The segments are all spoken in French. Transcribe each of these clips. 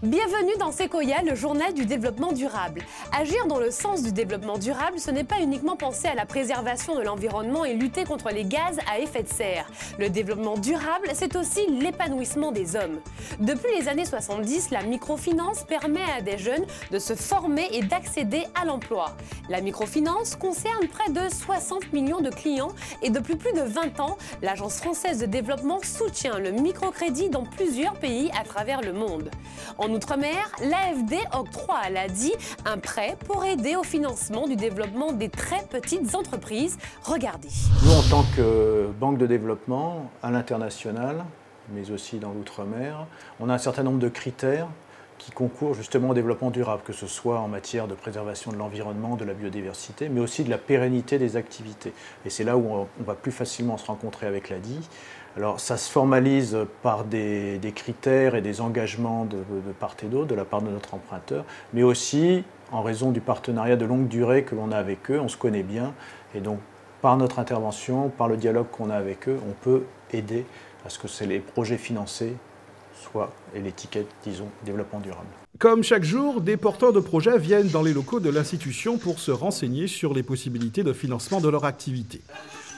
Bienvenue dans Sequoia, le journal du développement durable. Agir dans le sens du développement durable, ce n'est pas uniquement penser à la préservation de l'environnement et lutter contre les gaz à effet de serre. Le développement durable, c'est aussi l'épanouissement des hommes. Depuis les années 70, la microfinance permet à des jeunes de se former et d'accéder à l'emploi. La microfinance concerne près de 60 millions de clients et depuis plus de 20 ans, l'Agence française de développement soutient le microcrédit dans plusieurs pays à travers le monde. En Outre-mer, l'AFD octroie à l'ADI un prêt pour aider au financement du développement des très petites entreprises. Regardez. Nous, en tant que banque de développement à l'international, mais aussi dans l'outre-mer, on a un certain nombre de critères qui concourent justement au développement durable, que ce soit en matière de préservation de l'environnement, de la biodiversité, mais aussi de la pérennité des activités. Et c'est là où on va plus facilement se rencontrer avec l'ADI. Alors ça se formalise par des critères et des engagements de part et d'autre, de la part de notre emprunteur, mais aussi en raison du partenariat de longue durée que l'on a avec eux, on se connaît bien, et donc par notre intervention, par le dialogue qu'on a avec eux, on peut aider à ce que les projets financés soient, et l'étiquette, disons, développement durable. Comme chaque jour, des porteurs de projets viennent dans les locaux de l'institution pour se renseigner sur les possibilités de financement de leur activité.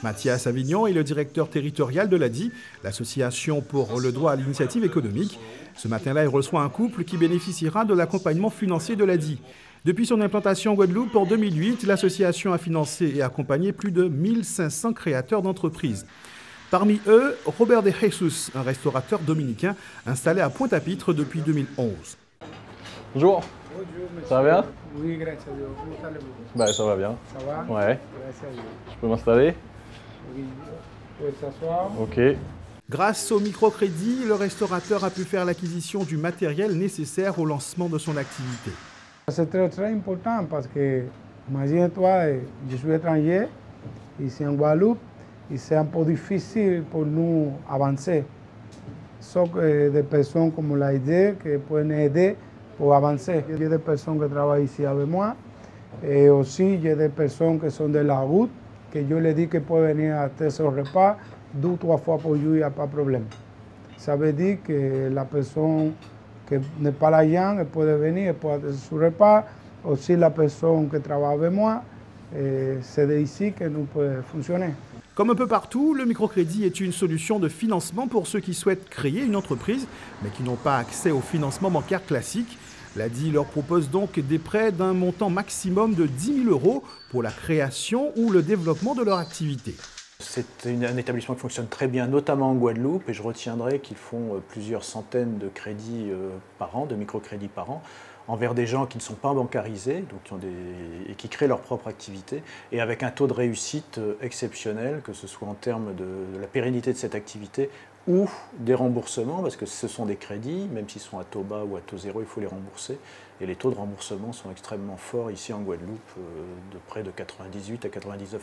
Mathias Avignon est le directeur territorial de l'ADI, l'association pour le droit à l'initiative économique. Ce matin-là, il reçoit un couple qui bénéficiera de l'accompagnement financier de l'ADI. Depuis son implantation en Guadeloupe en 2008, l'association a financé et accompagné plus de 1500 créateurs d'entreprises. Parmi eux, Robert de Jesus, un restaurateur dominicain installé à Pointe-à-Pitre depuis 2011. Bonjour. Bonjour, Ça va bien? Oui, grâce à Dieu. Comment allez-vous? Bah, ça va bien. Ça va? Ouais. Grâce à Dieu. Je peux m'installer? Oui. Vous pouvez s'asseoir? Ok. Grâce au microcrédit, le restaurateur a pu faire l'acquisition du matériel nécessaire au lancement de son activité. C'est très important parce que, imagine-toi, je suis étranger, ici en Guadeloupe, et c'est un peu difficile pour nous avancer. Sauf des personnes comme l'AID qui peuvent aider pour avancer. Il y a des personnes qui travaillent ici avec moi et aussi il y a des personnes qui sont de la route que je leur dis qu'ils peuvent venir acheter son repas 2 ou 3 fois par jour, il n'y a pas de problème. Ça veut dire que la personne qui n'est pas l'argent peut venir et peut acheter son repas. Aussi la personne qui travaille avec moi, c'est d'ici que nous pouvons fonctionner. Comme un peu partout, le microcrédit est une solution de financement pour ceux qui souhaitent créer une entreprise, mais qui n'ont pas accès au financement bancaire classique. L'ADI leur propose donc des prêts d'un montant maximum de 10 000 € pour la création ou le développement de leur activité. C'est un établissement qui fonctionne très bien, notamment en Guadeloupe, et je retiendrai qu'ils font plusieurs centaines de crédits par an, de microcrédits par an, envers des gens qui ne sont pas bancarisés donc et qui créent leur propre activité, et avec un taux de réussite exceptionnel, que ce soit en termes de la pérennité de cette activité ou des remboursements, parce que ce sont des crédits, même s'ils sont à taux bas ou à taux zéro, il faut les rembourser. Et les taux de remboursement sont extrêmement forts ici en Guadeloupe, de près de 98 à 99%.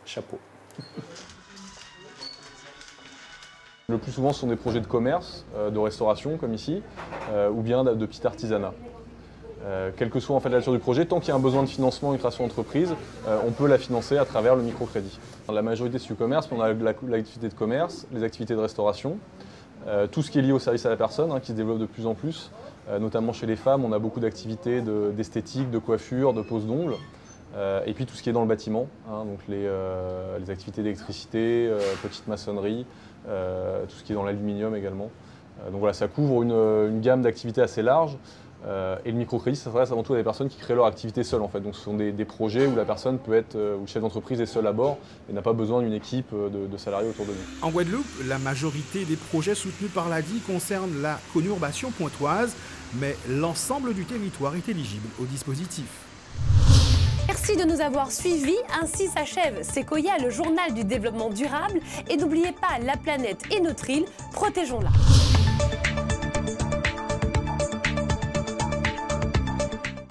Chapeau. Le plus souvent, ce sont des projets de commerce, de restauration, comme ici, ou bien de petit artisanat. Quelle que soit en fait la nature du projet, tant qu'il y a un besoin de financement, une création d'entreprise, on peut la financer à travers le microcrédit. La majorité c'est du commerce, mais on a l'activité de commerce, les activités de restauration, tout ce qui est lié au service à la personne, qui se développe de plus en plus, notamment chez les femmes, on a beaucoup d'activités d'esthétique, de coiffure, de pose d'ongles, et puis tout ce qui est dans le bâtiment, donc les activités d'électricité, petite maçonnerie, tout ce qui est dans l'aluminium également. Donc voilà, ça couvre une gamme d'activités assez large. Et le microcrédit, ça s'adresse avant tout à des personnes qui créent leur activité seules en fait. Donc ce sont des projets où la personne peut être, où le chef d'entreprise est seul à bord et n'a pas besoin d'une équipe de salariés autour de lui. En Guadeloupe, la majorité des projets soutenus par l'ADI concernent la conurbation pointoise, mais l'ensemble du territoire est éligible au dispositif. Merci de nous avoir suivis. Ainsi s'achève Sequoia, le journal du développement durable. Et n'oubliez pas, la planète est notre île, protégeons-la.